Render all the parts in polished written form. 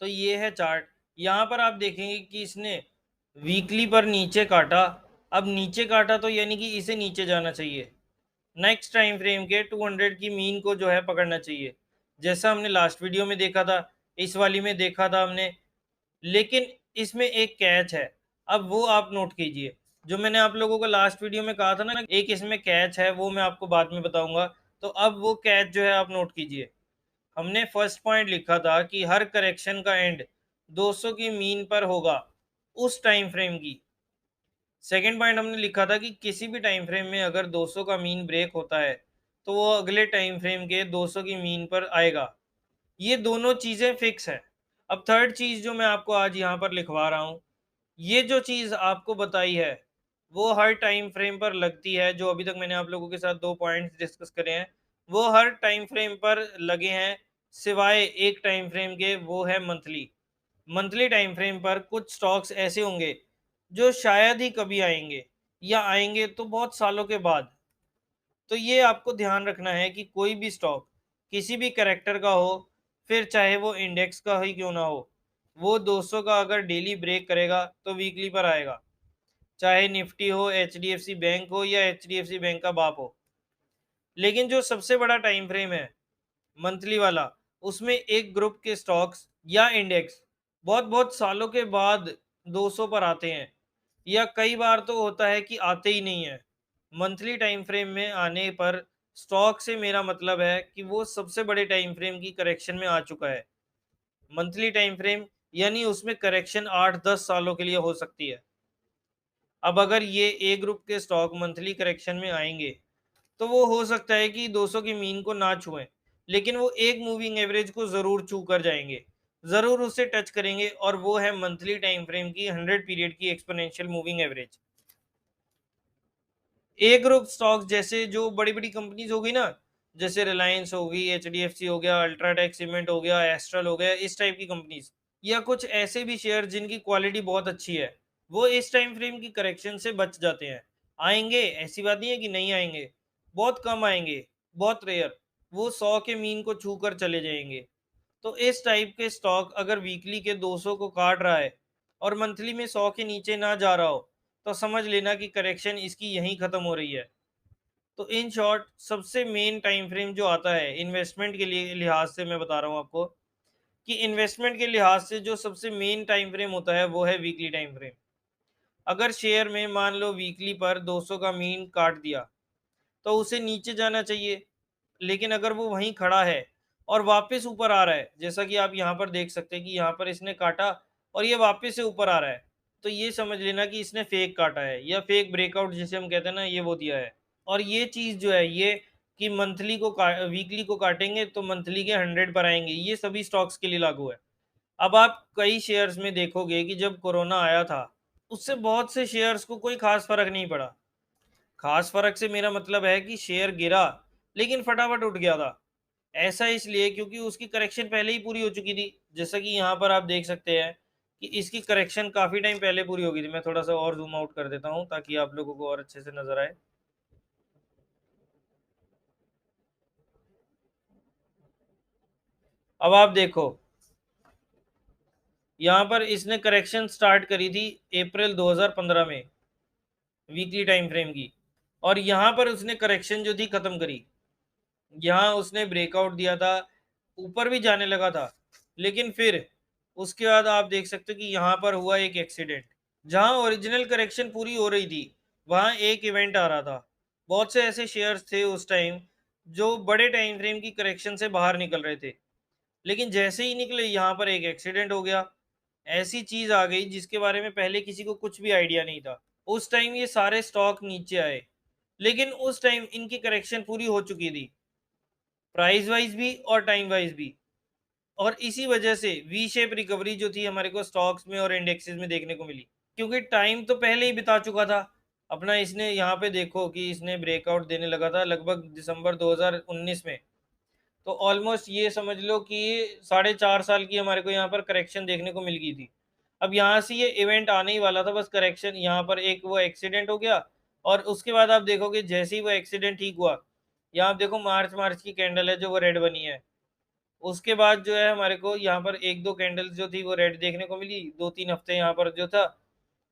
तो ये है चार्ट। यहाँ पर आप देखेंगे कि इसने वीकली पर नीचे काटा। अब नीचे काटा तो यानी कि इसे नीचे जाना चाहिए। नेक्स्ट टाइम फ्रेम के 200 की मीन को जो है पकड़ना चाहिए, जैसा हमने लास्ट वीडियो में देखा था, इस वाली में देखा था हमने। लेकिन इसमें एक कैच है, अब वो आप नोट कीजिए। जो मैंने आप लोगों को लास्ट वीडियो में कहा था ना, एक इसमें कैच है, वो मैं आपको बाद में बताऊंगा। तो अब वो कैच जो है आप नोट कीजिए। हमने फर्स्ट पॉइंट लिखा था कि हर करेक्शन का एंड 200 की मीन पर होगा उस टाइम फ्रेम की। सेकंड पॉइंट हमने लिखा था कि किसी भी टाइम फ्रेम में अगर 200 का मीन ब्रेक होता है तो वो अगले टाइम फ्रेम के 200 की मीन पर आएगा। ये दोनों चीजें फिक्स है। अब थर्ड चीज जो मैं आपको आज यहाँ पर लिखवा रहा हूँ, ये जो चीज आपको बताई है वो हर टाइम फ्रेम पर लगती है। जो अभी तक मैंने आप लोगों के साथ दो पॉइंट्स डिस्कस करे हैं, वो हर टाइम फ्रेम पर लगे हैं, सिवाय एक टाइम फ्रेम के, वो है मंथली। मंथली टाइम फ्रेम पर कुछ स्टॉक्स ऐसे होंगे जो शायद ही कभी आएंगे, या आएंगे तो बहुत सालों के बाद। तो ये आपको ध्यान रखना है कि कोई भी स्टॉक किसी भी कैरेक्टर का हो, फिर चाहे वो इंडेक्स का ही क्यों ना हो, वो 200 का अगर डेली ब्रेक करेगा तो वीकली पर आएगा। चाहे निफ्टी हो, एचडीएफसी बैंक हो, या एचडीएफसी बैंक का बाप हो। लेकिन जो सबसे बड़ा टाइम फ्रेम है मंथली वाला, उसमें एक ग्रुप के स्टॉक्स या इंडेक्स बहुत बहुत सालों के बाद 200 पर आते हैं, या कई बार तो होता है कि आते ही नहीं है। मंथली टाइम फ्रेम में आने पर स्टॉक से मेरा मतलब है कि वो सबसे बड़े टाइम फ्रेम की करेक्शन में आ चुका है। मंथली टाइम फ्रेम यानी उसमें करेक्शन 8-10 सालों के लिए हो सकती है। अब अगर ये ए ग्रुप के स्टॉक मंथली करेक्शन में आएंगे तो वो हो सकता है कि 200 की मीन को ना छुएं, लेकिन वो एक मूविंग एवरेज को जरूर छू कर जाएंगे, जरूर उसे टच करेंगे, और वो है मंथली टाइम फ्रेम की 100 पीरियड की एक्सपोनेंशियल मूविंग एवरेज। ए ग्रुप स्टॉक्स जैसे जो बड़ी बड़ी कंपनीज हो गई ना, जैसे रिलायंस हो गई, एचडीएफसी हो गया, अल्ट्राटेक सीमेंट हो गया, एस्ट्रल हो गया, इस टाइप की कंपनीज, या कुछ ऐसे भी शेयर जिनकी क्वालिटी बहुत अच्छी है, वो इस टाइम फ्रेम की करेक्शन से बच जाते हैं। आएंगे, ऐसी बात नहीं है कि नहीं आएंगे, बहुत कम आएंगे, बहुत रेयर। वो 100 के मीन को छू कर चले जाएंगे। तो इस टाइप के स्टॉक अगर वीकली के 200 को काट रहा है और मंथली में 100 के नीचे ना जा रहा हो, तो समझ लेना कि करेक्शन इसकी यहीं खत्म हो रही है। तो इन शॉर्ट सबसे मेन टाइम फ्रेम जो आता है इन्वेस्टमेंट के लिए लिहाज से, मैं बता रहा हूँ आपको कि इन्वेस्टमेंट के लिहाज से जो सबसे मेन टाइम फ्रेम होता है वो है वीकली टाइम फ्रेम। अगर शेयर में मान लो वीकली पर 200 का मीन काट दिया तो उसे नीचे जाना चाहिए। लेकिन अगर वो वहीं खड़ा है और वापस ऊपर आ रहा है, जैसा कि आप यहाँ पर देख सकते हैं कि यहाँ पर इसने काटा और ये वापस से ऊपर आ रहा है, तो ये समझ लेना कि इसने फेक काटा है, या फेक ब्रेकआउट जिसे हम कहते हैं ना, ये वो दिया है। और ये चीज़ जो है ये कि मंथली को वीकली को काटेंगे तो मंथली के 100 पर आएंगे, ये सभी स्टॉक्स के लिए लागू है। अब आप कई शेयर्स में देखोगे कि जब कोरोना आया था, उससे बहुत से शेयर्स को कोई खास फर्क नहीं पड़ा। खास फर्क से मेरा मतलब है कि शेयर गिरा लेकिन फटाफट उठ गया था। ऐसा इसलिए क्योंकि उसकी करेक्शन पहले ही पूरी हो चुकी थी। जैसा कि यहाँ पर आप देख सकते हैं कि इसकी करेक्शन काफी टाइम पहले पूरी हो गई थी। मैं थोड़ा सा और जूम आउट कर देता हूँ ताकि आप लोगों को और अच्छे से नजर आए। अब आप देखो, यहाँ पर इसने करेक्शन स्टार्ट करी थी अप्रैल 2015 में, वीकली टाइम फ्रेम की। और यहाँ पर उसने करेक्शन जो थी खत्म करी। यहाँ उसने ब्रेकआउट दिया था, ऊपर भी जाने लगा था, लेकिन फिर उसके बाद आप देख सकते हो कि यहाँ पर हुआ एक एक्सीडेंट। जहाँ ओरिजिनल करेक्शन पूरी हो रही थी, वहाँ एक इवेंट आ रहा था। बहुत से ऐसे शेयर्स थे उस टाइम जो बड़े टाइम फ्रेम की करेक्शन से बाहर निकल रहे थे, लेकिन जैसे ही निकले यहाँ पर एक एक्सीडेंट हो गया। ऐसी चीज आ गई जिसके बारे में पहले किसी को कुछ भी आइडिया नहीं था। उस टाइम ये सारे स्टॉक नीचे आए, लेकिन उस टाइम इनकी करेक्शन पूरी हो चुकी थी, प्राइस वाइज भी और टाइम वाइज भी। और इसी वजह से वी शेप रिकवरी जो थी हमारे को स्टॉक्स में और इंडेक्सेस में देखने को मिली, क्योंकि टाइम तो पहले ही बिता चुका था अपना। इसने यहाँ पे देखो कि इसने ब्रेकआउट देने लगा था लगभग दिसंबर 2019 में। तो ऑलमोस्ट ये समझ लो कि 4.5 साल की हमारे को यहाँ पर करेक्शन देखने को मिल गई थी। अब यहाँ से ये इवेंट आने ही वाला था, बस करेक्शन यहाँ पर एक वो एक्सीडेंट हो गया। और उसके बाद आप देखोगे जैसे ही वो एक्सीडेंट ठीक हुआ, यहाँ आप देखो मार्च मार्च की कैंडल है जो वो रेड बनी है। उसके बाद जो है हमारे को यहाँ पर एक दो कैंडल्स जो थी वो रेड देखने को मिली। 2-3 हफ्ते यहाँ पर जो था,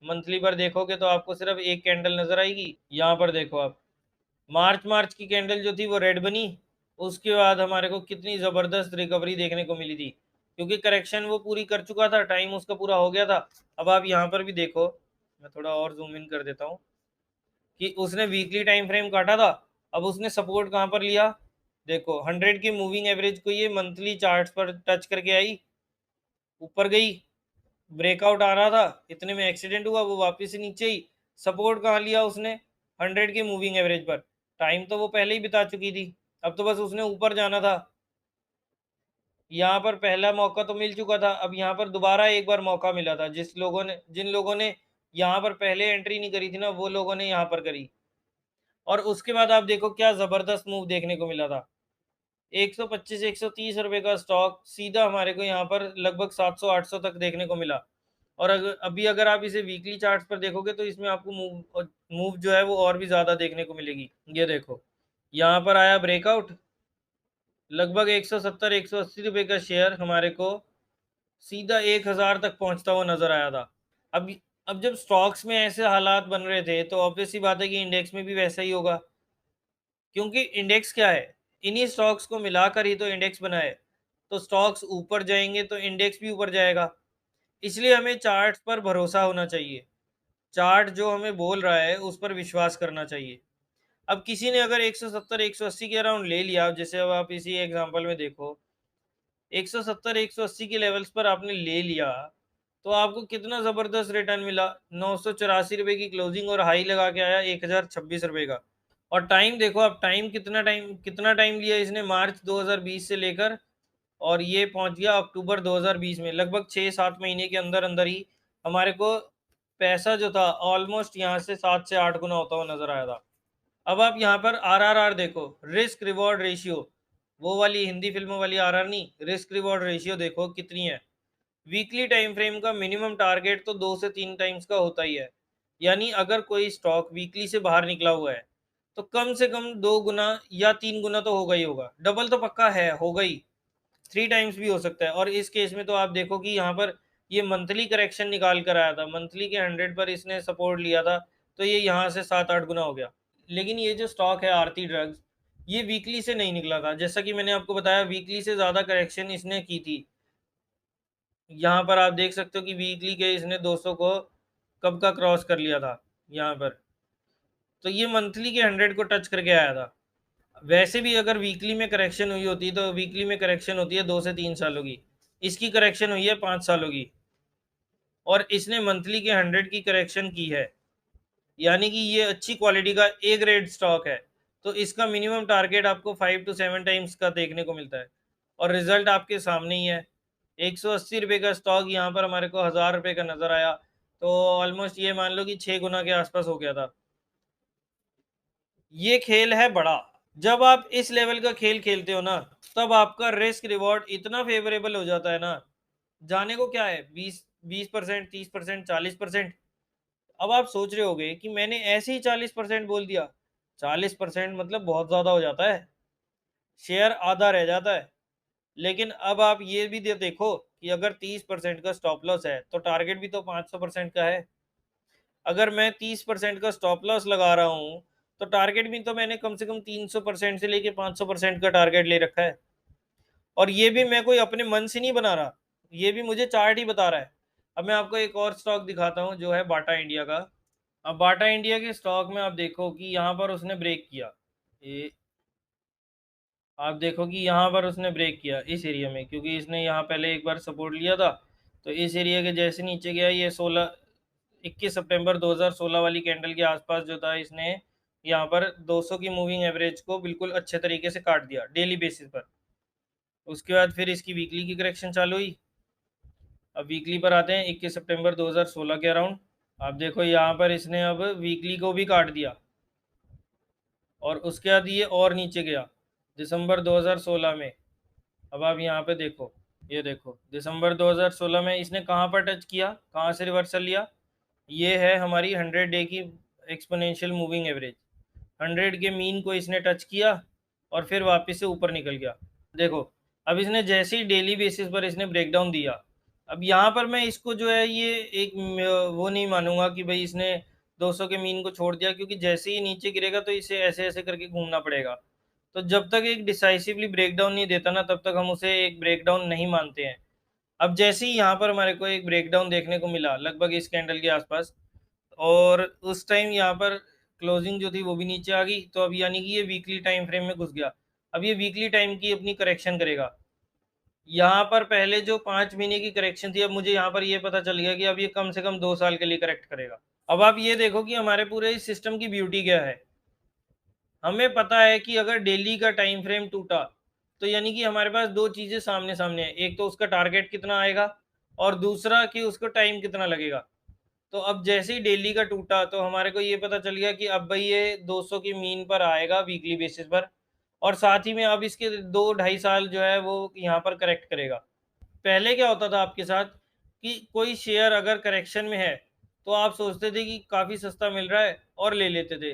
मंथली पर देखोगे तो आपको सिर्फ एक कैंडल नजर आएगी। यहाँ पर देखो आप, मार्च की कैंडल जो थी वो रेड बनी। उसके बाद हमारे को कितनी जबरदस्त रिकवरी देखने को मिली थी, क्योंकि करेक्शन वो पूरी कर चुका था, टाइम उसका पूरा हो गया था। अब आप यहाँ पर भी देखो, मैं थोड़ा और जूम इन कर देता हूँ कि उसने वीकली टाइम फ्रेम काटा था। अब उसने सपोर्ट कहाँ पर लिया, देखो 100 की मूविंग एवरेज को ये मंथली चार्ट्स पर टच करके आई, ऊपर गई, ब्रेकआउट आ रहा था, इतने में एक्सीडेंट हुआ, वो वापस से नीचे ही। सपोर्ट कहाँ लिया उसने, 100 के मूविंग एवरेज पर। टाइम तो वो पहले ही बिता चुकी थी, अब तो बस उसने ऊपर जाना था। यहाँ पर पहला मौका तो मिल चुका था, अब यहाँ पर दोबारा एक बार मौका मिला था। जिन लोगों ने यहाँ पर पहले एंट्री नहीं करी थी ना, वो लोगों ने यहाँ पर करी। और उसके बाद आप देखो क्या जबरदस्त मूव देखने को मिला था। 125 130 रुपए का स्टॉक सीधा हमारे को यहाँ पर लगभग 700 800 तक देखने को मिला। और अगर आप इसे वीकली चार्ट्स पर देखोगे तो इसमें आपको मूव मूव जो है वो और भी ज्यादा देखने को मिलेगी। ये देखो, यहाँ पर आया ब्रेकआउट, लगभग 170 180 रुपए का शेयर हमारे को सीधा 1000 तक पहुंचता हुआ नजर आया था। अब अब जब स्टॉक्स में ऐसे हालात बन रहे थे तो ऑब्वियस सी बात है कि इंडेक्स में भी वैसा ही होगा, क्योंकि इंडेक्स क्या है, इन्हीं स्टॉक्स को मिलाकर ही तो इंडेक्स बना है। तो स्टॉक्स ऊपर जाएंगे तो इंडेक्स भी ऊपर जाएगा। इसलिए हमें चार्ट्स पर भरोसा होना चाहिए, चार्ट जो हमें बोल रहा है उस पर विश्वास करना चाहिए। अब किसी ने अगर 170 180 के अराउंड ले लिया, जैसे अब आप इसी एग्जांपल में देखो, 170 180 के लेवल्स पर आपने ले लिया, तो आपको कितना जबरदस्त रिटर्न मिला। 984 रुपए की क्लोजिंग और हाई लगा के आया 1026 रुपए का। और टाइम देखो, अब कितना टाइम लिया इसने, मार्च 2020 से लेकर, और ये पहुंच गया अक्टूबर 2020 में। लगभग 6-7 महीने के अंदर अंदर ही हमारे को पैसा जो था ऑलमोस्ट यहाँ से 7 से 8 गुना होता हुआ नजर आया था। अब आप यहाँ पर आरआरआर देखो, रिस्क रिवॉर्ड रेशियो, वो वाली हिंदी फिल्मों वाली आरआर नहीं, रिस्क रिवॉर्ड रेशियो देखो कितनी है। वीकली टाइम फ्रेम का मिनिमम टारगेट तो 2 से 3 टाइम्स का होता ही है। यानी अगर कोई स्टॉक वीकली से बाहर निकला हुआ है तो कम से कम 2 गुना या 3 गुना तो होगा ही होगा, डबल तो पक्का है, होगा ही। 3 टाइम्स भी हो सकता है। और इस केस में तो आप देखो कि यहाँ पर ये मंथली करेक्शन निकाल कर आया था, मंथली के 100 पर इसने सपोर्ट लिया था, तो ये यहाँ से 7-8 गुना हो गया। लेकिन ये जो स्टॉक है आरती ड्रग्स, ये वीकली से नहीं निकला था, जैसा कि मैंने आपको बताया, वीकली से ज्यादा करेक्शन इसने की थी। यहाँ पर आप देख सकते हो कि वीकली के इसने 200 को कब का क्रॉस कर लिया था यहाँ पर। तो ये मंथली के 100 को टच करके आया था। वैसे भी अगर वीकली में करेक्शन हुई होती तो वीकली में करेक्शन होती है 2 से 3 सालों की, इसकी करेक्शन हुई है 5 सालों की। और इसने मंथली के 100 की करेक्शन की है, यानी कि ये अच्छी क्वालिटी का ए ग्रेड स्टॉक है। तो इसका मिनिमम टारगेट आपको 5 to 7 टाइम्स का देखने को मिलता है, और रिजल्ट आपके सामने ही है। 180 रुपये का स्टॉक यहाँ पर हमारे को 1000 रुपये का नजर आया, तो ऑलमोस्ट ये मान लो कि 6 गुना के आसपास हो गया था। ये खेल है बड़ा। जब आप इस लेवल का खेल खेलते हो ना, तब आपका रिस्क रिवॉर्ड इतना फेवरेबल हो जाता है ना, जाने को क्या है, 20% 30% 40%। अब आप सोच रहे होगे कि मैंने ऐसे ही 40% बोल दिया। 40% मतलब बहुत ज्यादा हो जाता है, शेयर आधा रह जाता है। लेकिन अब आप ये भी देखो कि अगर 30% का स्टॉप लॉस है तो टारगेट भी तो 500% का है। अगर मैं 30% का स्टॉप लॉस लगा रहा हूँ तो टारगेट भी तो मैंने कम से कम 300% से लेके 500% का टारगेट ले रखा है। और ये भी मैं कोई अपने मन से नहीं बना रहा, ये भी मुझे चार्ट ही बता रहा है। अब मैं आपको एक और स्टॉक दिखाता हूँ जो है बाटा इंडिया का। अब बाटा इंडिया के स्टॉक में आप देखो कि यहाँ पर उसने ब्रेक किया, ये आप देखो कि यहाँ पर उसने ब्रेक किया इस एरिया में, क्योंकि इसने यहाँ पहले एक बार सपोर्ट लिया था। तो इस एरिया के जैसे नीचे गया, ये 21 सितंबर 2016 वाली कैंडल के आसपास जो था, इसने यहाँ पर 200 की मूविंग एवरेज को बिल्कुल अच्छे तरीके से काट दिया डेली बेसिस पर। उसके बाद फिर इसकी वीकली की करेक्शन चालू हुई। अब वीकली पर आते हैं 21 सितंबर 2016 के अराउंड। आप देखो यहाँ पर इसने अब वीकली को भी काट दिया, और उसके बाद ये और नीचे गया दिसंबर 2016 में। अब आप यहाँ पे देखो, ये देखो दिसंबर 2016 में इसने कहाँ पर टच किया, कहाँ से रिवर्सल लिया, ये है हमारी 100 डे की एक्सपोनेंशियल मूविंग एवरेज। 100 के मीन को इसने टच किया और फिर वापस से ऊपर निकल गया। देखो, अब इसने जैसे ही डेली बेसिस पर इसने ब्रेकडाउन दिया, अब यहाँ पर मैं इसको जो है ये एक वो नहीं मानूंगा कि भाई इसने 200 के मीन को छोड़ दिया, क्योंकि जैसे ही नीचे गिरेगा तो इसे ऐसे ऐसे करके घूमना पड़ेगा। तो जब तक एक डिसाइसिवली ब्रेकडाउन नहीं देता ना, तब तक हम उसे एक ब्रेकडाउन नहीं मानते हैं। अब जैसे ही यहाँ पर हमारे को एक ब्रेकडाउन देखने को मिला लगभग इस कैंडल के आसपास, और उस टाइम यहाँ पर क्लोजिंग जो थी वो भी नीचे आ गई, तो अब यानी कि ये वीकली टाइम फ्रेम में घुस गया। अब ये वीकली टाइम की अपनी करेक्शन करेगा। यहाँ पर पहले जो 5 महीने की करेक्शन थी, अब मुझे यहाँ पर ये पता चल गया कि अब ये कम से कम 2 साल के लिए करेक्ट करेगा। अब आप ये देखो कि हमारे पूरे इस सिस्टम की ब्यूटी क्या है। हमें पता है कि अगर डेली का टाइम फ्रेम टूटा, तो यानी कि हमारे पास दो चीजें सामने सामने है, एक तो उसका टारगेट कितना आएगा और दूसरा कि उसको टाइम कितना लगेगा। तो अब जैसे ही डेली का टूटा तो हमारे को ये पता चल गया कि अब भाई ये 200 की मीन पर आएगा वीकली बेसिस पर, और साथ ही में अब इसके 2 ढाई साल जो है वो यहाँ पर करेक्ट करेगा। पहले क्या होता था आपके साथ कि कोई शेयर अगर करेक्शन में है तो आप सोचते थे कि काफ़ी सस्ता मिल रहा है और ले लेते थे।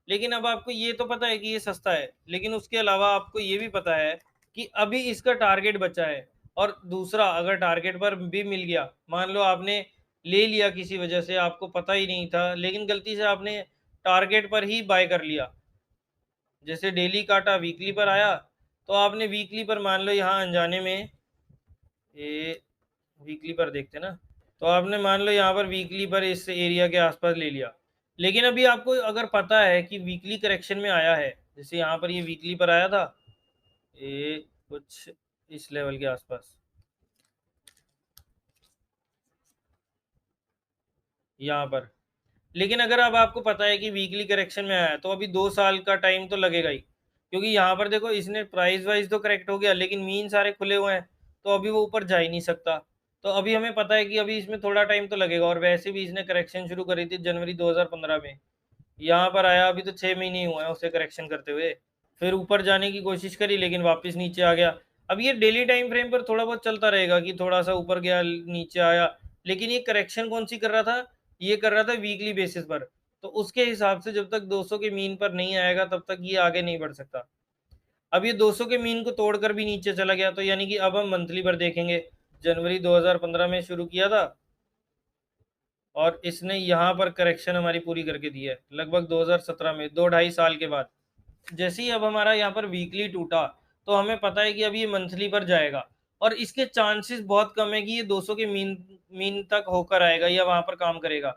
लेकिन अब आपको ये तो पता है कि ये सस्ता है, लेकिन उसके अलावा आपको ये भी पता है कि अभी इसका टारगेट बचा है। और दूसरा, अगर टारगेट पर भी मिल गया, मान लो आपने ले लिया किसी वजह से, आपको पता ही नहीं था, लेकिन गलती से आपने टारगेट पर ही बाय कर लिया, जैसे डेली काटा वीकली पर आया, तो आपने वीकली पर मान लो यहाँ अनजाने में ये वीकली पर देखते ना, तो आपने मान लो यहाँ पर वीकली पर इस एरिया के आसपास ले लिया। लेकिन अभी आपको अगर पता है कि वीकली करेक्शन में आया है, जैसे यहाँ पर ये वीकली पर आया था, ये कुछ इस लेवल के आसपास यहाँ पर, लेकिन अगर अब आपको पता है कि वीकली करेक्शन में आया है, तो अभी 2 साल का टाइम तो लगेगा ही, क्योंकि यहाँ पर देखो इसने प्राइस वाइज तो करेक्ट हो गया, लेकिन मीन सारे खुले हुए हैं, तो अभी वो ऊपर जा ही नहीं सकता। तो अभी हमें पता है कि अभी इसमें थोड़ा टाइम तो लगेगा, और वैसे भी इसने करेक्शन शुरू करी थी जनवरी 2015 में, यहाँ पर आया अभी तो 6 महीने ही हुए हैं उसे करेक्शन करते हुए। फिर ऊपर जाने की कोशिश करी लेकिन वापस नीचे आ गया। अब ये डेली टाइम फ्रेम पर थोड़ा बहुत चलता रहेगा कि थोड़ा सा ऊपर गया नीचे आया, लेकिन ये करेक्शन कौन सी कर रहा था, ये कर रहा था वीकली बेसिस पर। तो उसके हिसाब से जब तक 200 के मीन पर नहीं आएगा तब तक ये आगे नहीं बढ़ सकता। अब ये 200 के मीन को तोड़कर भी नीचे चला गया, तो यानी कि अब हम मंथली पर देखेंगे। जनवरी 2015 में शुरू किया था और इसने यहाँ पर करेक्शन हमारी पूरी करके दी है लगभग 2017 में, 2 ढाई साल के बाद। जैसे ही अब हमारा यहाँ पर वीकली टूटा, तो हमें पता है कि अब ये मंथली पर जाएगा, और इसके चांसेस बहुत कम है कि ये 200 के मीन मीन तक होकर आएगा या वहां पर काम करेगा,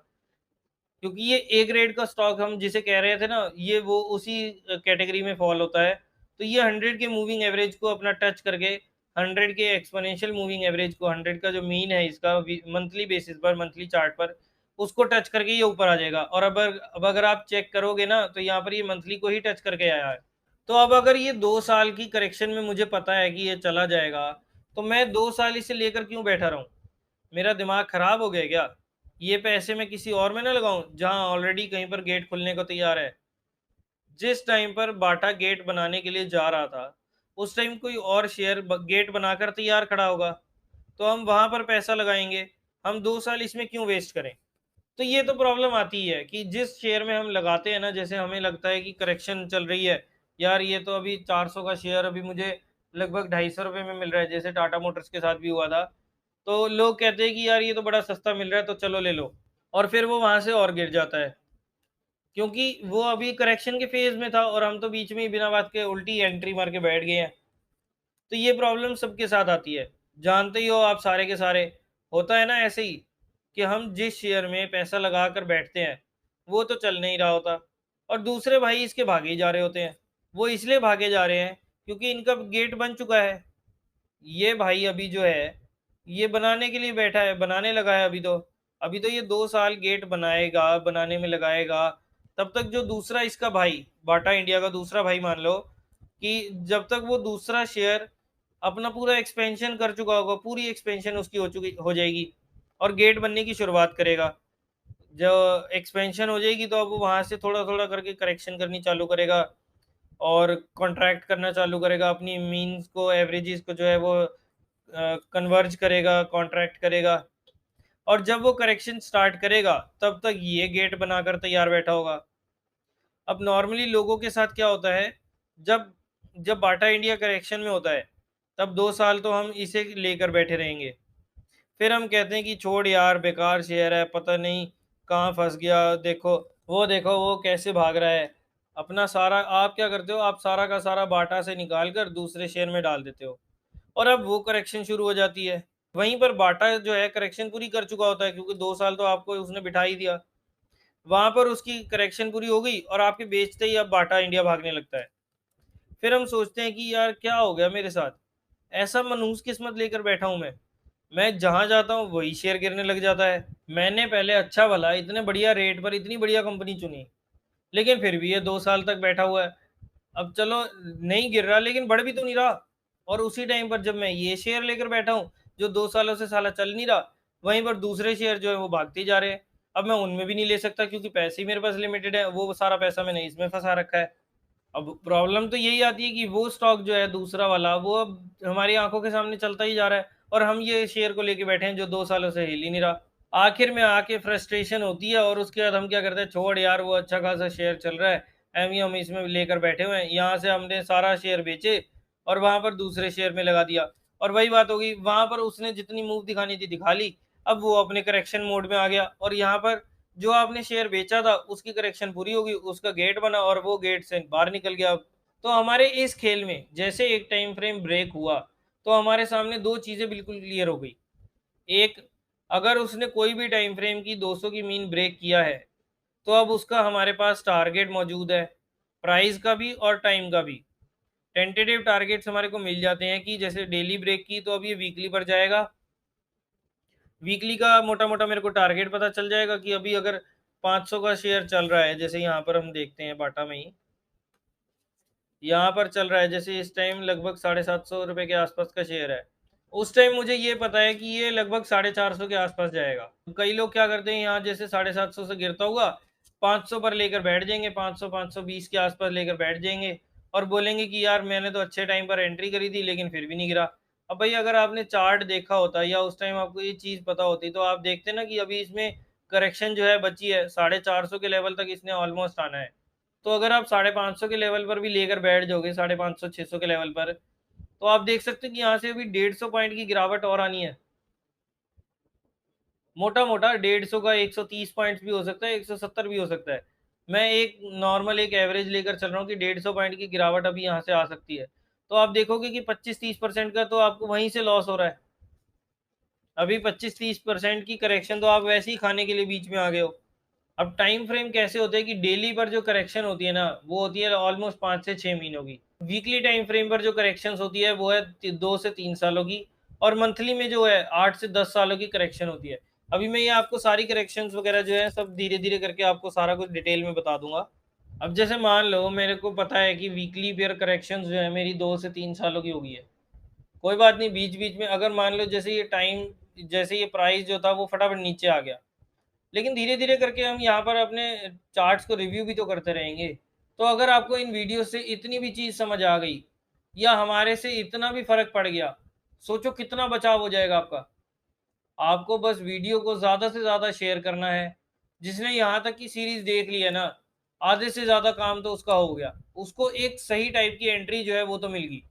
क्योंकि ये ए ग्रेड का स्टॉक हम जिसे कह रहे थे ना, ये वो उसी कैटेगरी में फॉल होता है। तो ये 100 के मूविंग एवरेज को अपना टच करके, 100 के एक्सपोनेंशियल मूविंग एवरेज को, 100 का जो मीन है इसका मंथली बेसिस पर, मंथली चार्ट पर, उसको टच करके ये ऊपर आ जाएगा। और अब अगर आप चेक करोगे ना, तो यहाँ पर ये मंथली को ही टच करके आया है। तो अब अगर ये 2 साल की करेक्शन में मुझे पता है कि ये चला जाएगा, तो मैं 2 साल इसे लेकर क्यों बैठा रहूं? मेरा दिमाग खराब हो गया क्या? ये पैसे मैं किसी और में ना लगाऊं जहां ऑलरेडी कहीं पर गेट खुलने को तैयार है। जिस टाइम पर बाटा गेट बनाने के लिए जा रहा था, उस टाइम कोई और शेयर गेट बनाकर तैयार खड़ा होगा, तो हम वहां पर पैसा लगाएंगे। हम 2 साल इसमें क्यों वेस्ट करें? तो ये तो प्रॉब्लम आती है कि जिस शेयर में हम लगाते हैं ना, जैसे हमें लगता है कि करेक्शन चल रही है, यार ये तो अभी 400 का शेयर अभी मुझे लगभग 250 रुपये में मिल रहा है, जैसे टाटा मोटर्स के साथ भी हुआ था। तो लोग कहते हैं कि यार ये तो बड़ा सस्ता मिल रहा है तो चलो ले लो, और फिर वो वहां से और गिर जाता है, क्योंकि वो अभी करेक्शन के फेज में था और हम तो बीच में ही बिना बात के उल्टी एंट्री मार के बैठ गए हैं। तो ये प्रॉब्लम सबके साथ आती है, जानते ही हो आप सारे के सारे। होता है ना ऐसे ही कि हम जिस शेयर में पैसा लगा कर बैठते हैं, वो तो चल नहीं रहा होता, और दूसरे भाई इसके भागे ही जा रहे होते हैं। वो इसलिए भागे जा रहे हैं क्योंकि इनका गेट बन चुका है। ये भाई अभी जो है ये बनाने के लिए बैठा है, बनाने लगा है अभी तो ये 2 साल गेट बनाएगा, बनाने में लगाएगा। तब तक जो दूसरा इसका भाई, बाटा इंडिया का दूसरा भाई मान लो, कि जब तक वो दूसरा शेयर अपना पूरा एक्सपेंशन कर चुका होगा, पूरी एक्सपेंशन उसकी हो जाएगी और गेट बनने की शुरुआत करेगा। जो एक्सपेंशन हो जाएगी तो अब वो वहां से थोड़ा थोड़ा करके करेक्शन करनी चालू करेगा और कॉन्ट्रैक्ट करना चालू करेगा, अपनी मीन्स को, एवरेजेस को जो है वो कन्वर्ज करेगा, कॉन्ट्रैक्ट करेगा। और जब वो करेक्शन स्टार्ट करेगा तब तक ये गेट बनाकर तैयार बैठा होगा। अब नॉर्मली लोगों के साथ क्या होता है, जब जब बाटा इंडिया करेक्शन में होता है, तब 2 साल तो हम इसे लेकर बैठे रहेंगे। फिर हम कहते हैं कि छोड़ यार बेकार शेयर है, पता नहीं कहाँ फँस गया, देखो वो कैसे भाग रहा है। अपना सारा आप क्या करते हो, आप सारा का सारा बाटा से निकाल कर दूसरे शेयर में डाल देते हो और अब वो करेक्शन शुरू हो जाती है। वहीं पर बाटा जो है करेक्शन पूरी कर चुका होता है क्योंकि 2 साल तो आपको उसने बिठा ही दिया। वहाँ पर उसकी करेक्शन पूरी हो गई और आपके बेचते ही अब बाटा इंडिया भागने लगता है। फिर हम सोचते हैं कि यार क्या हो गया मेरे साथ? ऐसा मनहूस किस्मत लेकर बैठा हूँ मैं। मैं जहाँ जाता हूँ वही शेयर गिरने लग जाता है। मैंने पहले अच्छा भला इतने बढ़िया रेट पर इतनी बढ़िया कंपनी चुनी, लेकिन फिर भी ये 2 साल तक बैठा हुआ है। अब चलो नहीं गिर रहा लेकिन बढ़ भी तो नहीं रहा और उसी टाइम पर जब मैं ये शेयर लेकर बैठा हूँ, जो 2 सालों से साला चल नहीं रहा, वहीं पर दूसरे शेयर जो है वो भागते ही जा रहे हैं। अब मैं उनमें भी नहीं ले सकता क्योंकि पैसे ही मेरे पास लिमिटेड है, वो सारा पैसा मैंने इसमें फँसा रखा है। अब प्रॉब्लम तो यही आती है कि वो स्टॉक जो है दूसरा वाला वो अब हमारी आँखों के सामने चलता ही जा रहा है और हम ये शेयर को लेके बैठे हैं जो 2 सालों से हिल ही नहीं रहा। आखिर में आके फ्रस्ट्रेशन होती है और उसके बाद हम क्या करते हैं, छोड़ यार वो अच्छा खासा शेयर चल रहा है, एवं ही हम इसमें लेकर बैठे हुए हैं। यहाँ से हमने सारा शेयर बेचे और वहाँ पर दूसरे शेयर में लगा दिया और वही बात हो गई, वहाँ पर उसने जितनी मूव दिखानी थी दिखा ली। अब वो अपने करेक्शन मोड में आ गया और यहाँ पर जो आपने शेयर बेचा था उसकी करेक्शन पूरी होगी, उसका गेट बना और वो गेट से बाहर निकल गया अब। तो हमारे इस खेल में जैसे एक टाइम फ्रेम ब्रेक हुआ, तो हमारे सामने 2 चीज़ें बिल्कुल क्लियर हो गई। एक, अगर उसने कोई भी टाइम फ्रेम की 200 की मीन ब्रेक किया है, तो अब उसका हमारे पास टारगेट मौजूद है, प्राइस का भी और टाइम का भी। टेंटेटिव टारगेट्स हमारे को मिल जाते हैं कि जैसे डेली ब्रेक की तो अब ये वीकली पर जाएगा। वीकली का मोटा-मोटा मेरे को टारगेट पता चल जाएगा कि अभी अगर 500 का शेयर चल रहा है, जैसे यहाँ पर हम देखते हैं बाटा में ही, यहाँ पर चल रहा है जैसे इस टाइम लगभग 750 रुपए के आसपास का शेयर है। उस टाइम मुझे ये पता है कि ये लगभग 450 के आसपास जाएगा। कई लोग क्या करते हैं, यहाँ जैसे 750 से गिरता हुआ 500 पर लेकर बैठ जाएँगे, 500 520 के आसपास लेकर बैठ जाएँगे और बोलेंगे कि यार मैंने तो अच्छे टाइम पर एंट्री करी थी लेकिन फिर भी नहीं गिरा। अब भाई अगर आपने चार्ट देखा होता या उस टाइम आपको ये चीज़ पता होती तो आप देखते ना कि अभी इसमें करेक्शन जो है बची है, 450 के लेवल तक इसने ऑलमोस्ट आना है। तो अगर आप 550 के लेवल पर भी लेकर बैठ जाओगे, 550 600 के लेवल पर, तो आप देख सकते हो कि यहाँ से अभी 150 पॉइंट की गिरावट और आनी है। मोटा-मोटा 150 का 130 पॉइंट्स भी हो सकता है, 170 भी हो सकता है। मैं एक नॉर्मल एक एवरेज लेकर चल रहा हूँ कि 150 पॉइंट की गिरावट अभी यहाँ से आ सकती है। तो आप देखोगे कि 25-30% का तो आपको वहीं से लॉस हो रहा है। अभी 25-30% की करेक्शन तो आप वैसे ही खाने के लिए बीच में आ गए हो। अब टाइम फ्रेम कैसे होते हैं कि डेली पर जो करेक्शन होती है ना, वो होती है ऑलमोस्ट 5 से 6 महीनों की। वीकली टाइम फ्रेम पर जो करेक्शंस होती है वो है 2 से 3 सालों की और मंथली में जो है 8 से 10 सालों की करेक्शन होती है। अभी मैं ये आपको सारी करेक्शंस वगैरह जो है सब धीरे-धीरे करके आपको सारा कुछ डिटेल में बता दूँगा। अब जैसे मान लो मेरे को पता है कि वीकली पेयर करेक्शंस जो है मेरी 2 से 3 सालों की हो गई है। कोई बात नहीं, बीच-बीच में अगर मान लो जैसे ये प्राइस जो था वो फटाफट नीचे आ गया। लेकिन धीरे-धीरे करके हम यहाँ पर अपने चार्ट्स को रिव्यू भी तो करते रहेंगे। तो अगर आपको इन वीडियो से इतनी भी चीज़ समझ आ गई या हमारे से इतना भी फ़र्क पड़ गया, सोचो कितना बचाव हो जाएगा आपका। आपको बस वीडियो को ज़्यादा से ज़्यादा शेयर करना है। जिसने यहाँ तक की सीरीज़ देख ली है ना, आधे से ज़्यादा काम तो उसका हो गया। उसको एक सही टाइप की एंट्री जो है वो तो मिल गई।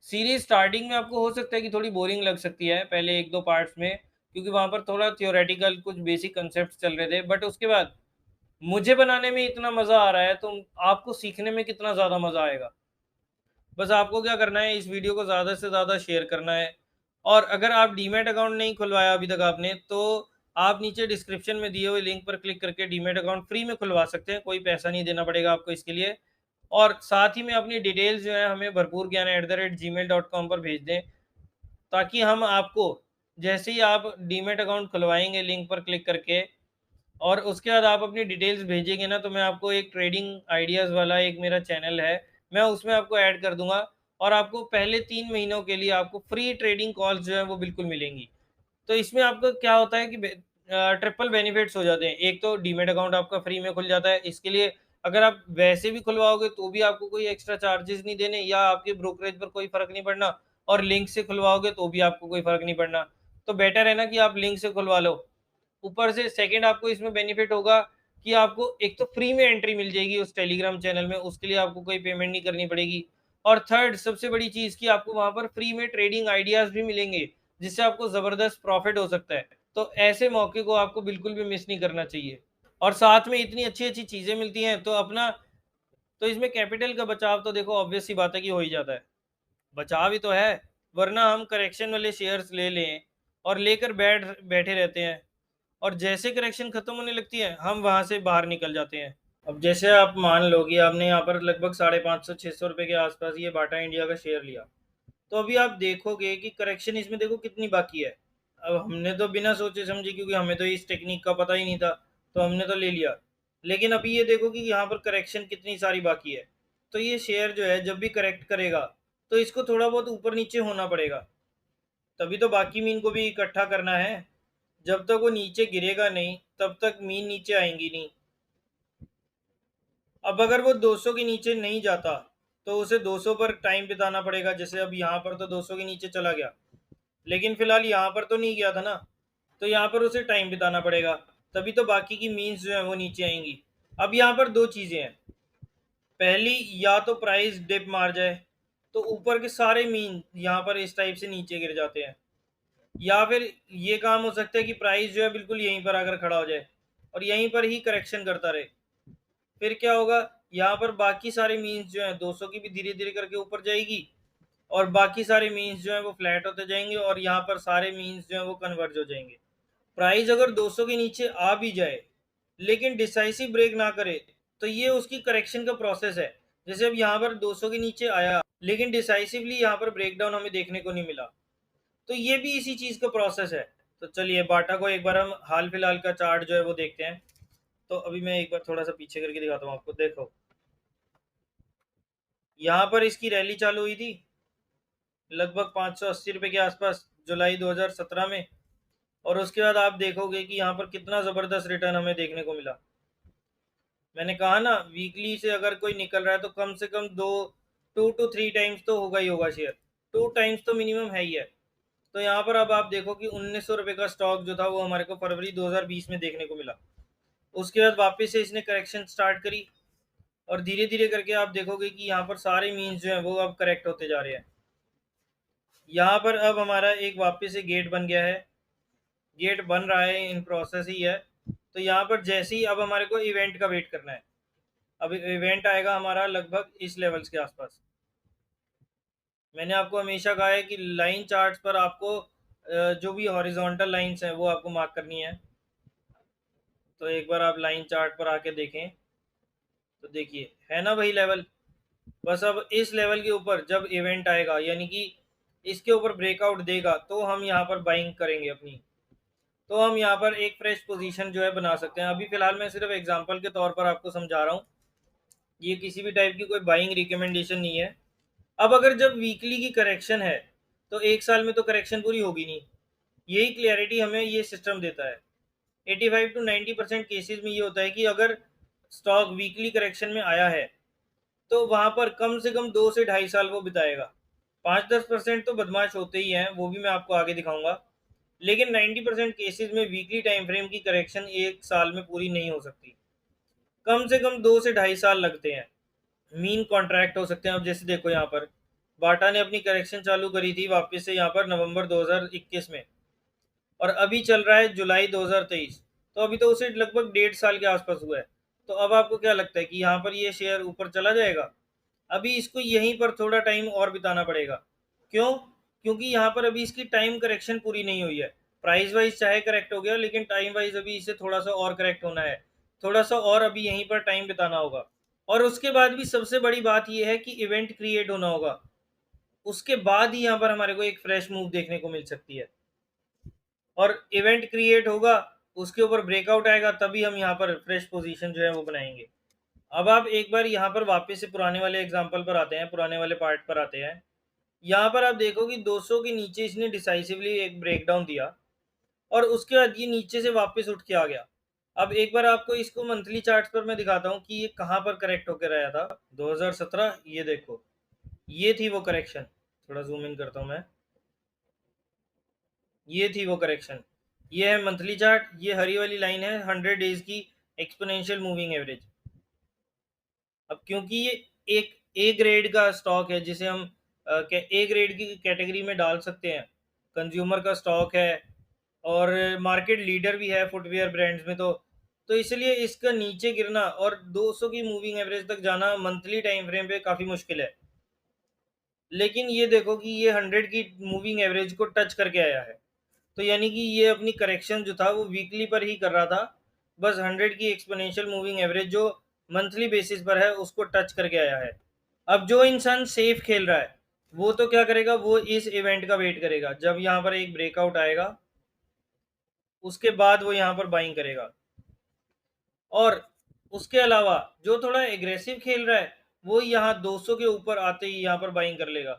सीरीज़ स्टार्टिंग में आपको हो सकता है कि थोड़ी बोरिंग लग सकती है पहले 1-2 पार्ट्स में, क्योंकि वहाँ पर थोड़ा थ्योरेटिकल कुछ बेसिक कांसेप्ट्स चल रहे थे। बट उसके बाद मुझे बनाने में इतना मज़ा आ रहा है, तो आपको सीखने में कितना ज़्यादा मज़ा आएगा। बस आपको क्या करना है, इस वीडियो को ज़्यादा से ज़्यादा शेयर करना है और अगर आप डीमैट अकाउंट नहीं खुलवाया अभी तक आपने, तो आप नीचे डिस्क्रिप्शन में दिए हुए लिंक पर क्लिक करके डीमैट अकाउंट फ्री में खुलवा सकते हैं। कोई पैसा नहीं देना पड़ेगा आपको इसके लिए और साथ ही में अपनी डिटेल्स जो है हमें भरपूर ज्ञान @gmail.com पर भेज दें, ताकि हम आपको जैसे ही आप डीमैट अकाउंट खुलवाएँगे लिंक पर क्लिक करके और उसके बाद आप अपनी डिटेल्स भेजेंगे ना, तो मैं आपको एक ट्रेडिंग आइडियाज़ वाला एक मेरा चैनल है, मैं उसमें आपको ऐड कर दूँगा और आपको पहले 3 महीनों के लिए आपको फ्री ट्रेडिंग कॉल्स जो हैं वो बिल्कुल मिलेंगी। तो इसमें आपको क्या होता है कि ट्रिपल बेनिफिट्स हो जाते हैं। एक तो डीमैट अकाउंट आपका फ्री में खुल जाता है, इसके लिए अगर आप वैसे भी खुलवाओगे तो भी आपको कोई एक्स्ट्रा चार्जेस नहीं देने या आपके ब्रोकरेज पर कोई फ़र्क नहीं पड़ना और लिंक से खुलवाओगे तो भी आपको कोई फ़र्क नहीं पड़ना। तो बेटर है ना कि आप लिंक से खुलवा लो। ऊपर से सेकंड आपको इसमें बेनिफिट होगा कि आपको एक तो फ्री में एंट्री मिल जाएगी उस टेलीग्राम चैनल में, उसके लिए आपको कोई पेमेंट नहीं करनी पड़ेगी। और थर्ड सबसे बड़ी चीज की आपको वहां पर फ्री में ट्रेडिंग आइडियाज भी मिलेंगे, जिससे आपको जबरदस्त प्रॉफिट हो सकता है। तो ऐसे मौके को आपको बिल्कुल भी मिस नहीं करना चाहिए। और साथ में इतनी अच्छी अच्छी चीजें मिलती हैं, तो अपना तो इसमें कैपिटल का बचाव तो देखो ऑब्वियस सी बात है कि हो ही जाता है। बचाव ही तो है, वरना हम करेक्शन वाले शेयर्स ले लें और लेकर बैठे रहते हैं, और जैसे करेक्शन खत्म होने लगती है हम वहां से बाहर निकल जाते हैं। अब जैसे आप मान लो कि आपने यहाँ पर लगभग 550-600 रुपए के आसपास ये बाटा इंडिया का शेयर लिया, तो अभी आप देखोगे कि करेक्शन इसमें देखो कितनी बाकी है। अब हमने तो बिना सोचे समझे, क्योंकि हमें तो इस टेक्निक का पता ही नहीं था, तो हमने तो ले लिया। लेकिन अभी ये देखो कि यहाँ पर करेक्शन कितनी सारी बाकी है। तो ये शेयर जो है जब भी करेक्ट करेगा, तो इसको थोड़ा बहुत ऊपर नीचे होना पड़ेगा, तभी तो बाकी मीन को भी इकट्ठा करना है। जब तक वो नीचे गिरेगा नहीं, तब तक मीन नीचे आएंगी नहीं। अब अगर वो 200 के नीचे नहीं जाता, तो उसे 200 पर टाइम बिताना पड़ेगा। जैसे अब यहाँ पर तो 200 के नीचे चला गया, लेकिन फिलहाल यहाँ पर तो नहीं गया था ना, तो यहाँ पर उसे टाइम बिताना पड़ेगा, तभी तो बाकी की मीन्स जो है वो नीचे आएंगी। अब यहाँ पर दो चीजें हैं। पहली, या तो प्राइस डिप मार जाए, तो ऊपर के सारे मीन यहाँ पर इस टाइप से नीचे गिर जाते हैं। या फिर ये काम हो सकता है कि प्राइस जो है बिल्कुल यहीं पर आकर खड़ा हो जाए और यहीं पर ही करेक्शन करता रहे। फिर क्या होगा, यहाँ पर बाकी सारे मीन्स जो है 200 की भी धीरे धीरे करके ऊपर जाएगी, और बाकी सारे मीन्स जो है वो फ्लैट होते जाएंगे, और यहाँ पर सारे मीन्स जो है वो कन्वर्ज हो जाएंगे। प्राइस अगर 200 के नीचे आ भी जाए, लेकिन डिसाइसिव ब्रेक ना करे, तो ये उसकी करेक्शन का प्रोसेस है। जैसे अब यहाँ पर 200 के नीचे आया, लेकिन डिसाइसिवली यहाँ पर ब्रेकडाउन हमें देखने को नहीं मिला, तो ये भी इसी चीज का प्रोसेस है। तो चलिए बाटा को एक बार हम हाल फिलहाल का चार्ट जो है वो देखते हैं। तो अभी मैं एक बार थोड़ा सा पीछे करके दिखाता हूँ आपको। देखो, यहाँ पर इसकी रैली चालू हुई थी लगभग 580 रुपए के आसपास जुलाई 2017 में, और उसके बाद आप देखोगे कि यहाँ पर कितना जबरदस्त रिटर्न हमें देखने को मिला। मैंने कहा ना, वीकली से अगर कोई निकल रहा है तो कम से कम 2 to 3 टाइम्स तो होगा ही होगा शेयर। 2 टाइम्स तो मिनिमम है ही है। तो यहाँ पर अब आप देखो कि 1900 रुपए का स्टॉक जो था वो हमारे को फरवरी 2020 में देखने को मिला। उसके बाद वापस से इसने करेक्शन स्टार्ट करी, और धीरे धीरे करके आप देखोगे कि यहाँ पर सारे मीन्स जो है वो अब करेक्ट होते जा रहे हैं। यहाँ पर अब हमारा एक वापस से गेट बन गया है, गेट बन रहा है, इन प्रोसेस ही है। तो यहाँ पर जैसे ही अब हमारे को इवेंट का वेट करना है। अब इवेंट आएगा हमारा लगभग इस लेवल्स के आसपास। मैंने आपको हमेशा कहा है कि लाइन चार्ट्स पर आपको जो भी हॉरिजॉन्टल लाइंस हैं वो आपको मार्क करनी है। तो एक बार आप लाइन चार्ट पर आके देखें, तो देखिए है ना वही लेवल। बस अब इस लेवल के ऊपर जब इवेंट आएगा, यानी कि इसके ऊपर ब्रेकआउट देगा, तो हम यहाँ पर बाइंग करेंगे अपनी। तो हम यहाँ पर एक फ्रेश पोजीशन जो है बना सकते हैं। अभी फिलहाल मैं सिर्फ एग्जांपल के तौर पर आपको समझा रहा हूँ, ये किसी भी टाइप की कोई बाइंग रिकमेंडेशन नहीं है। अब अगर जब वीकली की करेक्शन है, तो एक साल में तो करेक्शन पूरी होगी नहीं। यही क्लियरिटी हमें ये सिस्टम देता है। 85 to 90% केसेस में ये होता है कि अगर स्टॉक वीकली करेक्शन में आया है, तो वहां पर कम से कम 2 से 2.5 साल वो बिताएगा। 5-10% तो बदमाश होते ही हैं, वो भी मैं आपको आगे दिखाऊंगा। लेकिन 90% केसेस में वीकली टाइम फ्रेम की करेक्शन एक साल में पूरी नहीं हो सकती। कम से कम 2 से 2.5 साल लगते हैं। मीन कॉन्ट्रैक्ट हो सकते हैं। अब जैसे देखो, यहाँ पर बाटा ने अपनी करेक्शन चालू करी थी वापस से यहाँ पर नवंबर 2021 में, और अभी चल रहा है जुलाई 2023। तो अभी तो उसे लगभग 1.5 साल के आसपास हुआ है। तो अब आपको क्या लगता है कि यहाँ पर ये शेयर ऊपर चला जाएगा? अभी इसको यहीं पर थोड़ा टाइम और बिताना पड़ेगा। क्यों? क्योंकि यहाँ पर अभी इसकी टाइम करेक्शन पूरी नहीं हुई है। प्राइस वाइज चाहे करेक्ट हो गया, लेकिन टाइम वाइज अभी इसे थोड़ा सा और करेक्ट होना है। थोड़ा सा और अभी यहीं पर टाइम बिताना होगा। और उसके बाद भी सबसे बड़ी बात यह है कि इवेंट क्रिएट होना होगा। उसके बाद ही यहाँ पर हमारे को एक फ्रेश मूव देखने को मिल सकती है। और इवेंट क्रिएट होगा, उसके ऊपर ब्रेकआउट आएगा, तभी हम यहाँ पर फ्रेश पोजीशन जो है वो बनाएंगे। अब आप एक बार यहाँ पर वापस से पुराने वाले एग्जांपल पर आते हैं, पुराने वाले पार्ट पर आते हैं। यहाँ पर आप देखो कि 200 के नीचे इसने डिसाइसिवली एक ब्रेकडाउन दिया, और उसके बाद ये नीचे से वापस उठ के आ गया। अब एक बार आपको इसको मंथली चार्ट पर मैं दिखाता हूँ कि ये कहाँ पर करेक्ट होकर आया था। 2017, ये देखो, ये थी वो करेक्शन। थोड़ा जूम इन करता हूँ मैं। ये थी वो करेक्शन। ये है मंथली चार्ट, ये हरी वाली लाइन है 100 डेज की एक्सपोनेंशियल मूविंग एवरेज। अब क्योंकि ये एक ए ग्रेड का स्टॉक है जिसे हम ए ग्रेड की कैटेगरी में डाल सकते हैं। कंज्यूमर का स्टॉक है और मार्केट लीडर भी है फुटवियर ब्रांड्स में, तो इसलिए इसका नीचे गिरना और 200 की मूविंग एवरेज तक जाना मंथली टाइम फ्रेम पे काफ़ी मुश्किल है। लेकिन ये देखो कि ये 100 की मूविंग एवरेज को टच करके आया है, तो यानी कि ये अपनी करेक्शन जो था वो वीकली पर ही कर रहा था। बस 100 की एक्सपोनेंशियल मूविंग एवरेज जो मंथली बेसिस पर है उसको टच करके आया है। अब जो इंसान सेफ खेल रहा है वो तो क्या करेगा, वो इस इवेंट का वेट करेगा जब यहाँ पर एक ब्रेकआउट आएगा, उसके बाद वो यहाँ पर बाइंग करेगा। और उसके अलावा जो थोड़ा एग्रेसिव खेल रहा है वो यहाँ 200 के ऊपर आते ही यहाँ पर बाइंग कर लेगा,